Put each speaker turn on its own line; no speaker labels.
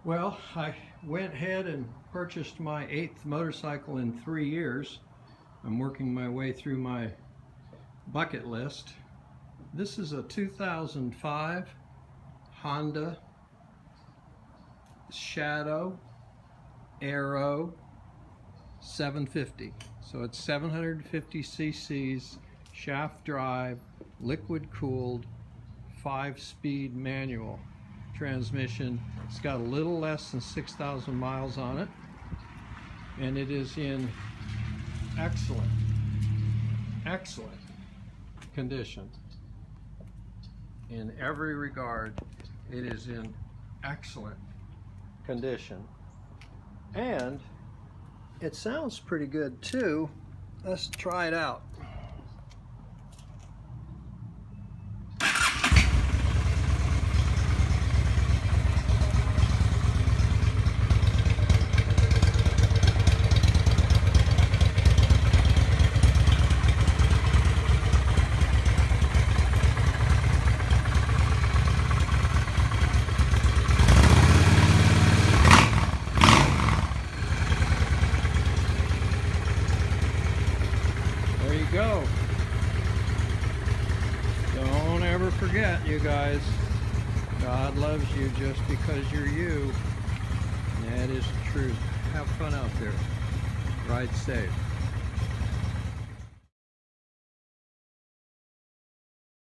Well, I went ahead and purchased my 8th motorcycle in 3 years. I'm working my way through my bucket list. This is a 2005 Honda Shadow Aero 750. So it's 750 cc's, shaft drive, liquid cooled, 5-speed manual transmission. It's got a little less than 6,000 miles on it, and it is in excellent condition. In every regard, it is in excellent condition, and it sounds pretty good too. Let's try it out. There you go. Don't ever forget, you guys, God loves you just because you're you. That is the truth. Have fun out there. Ride safe.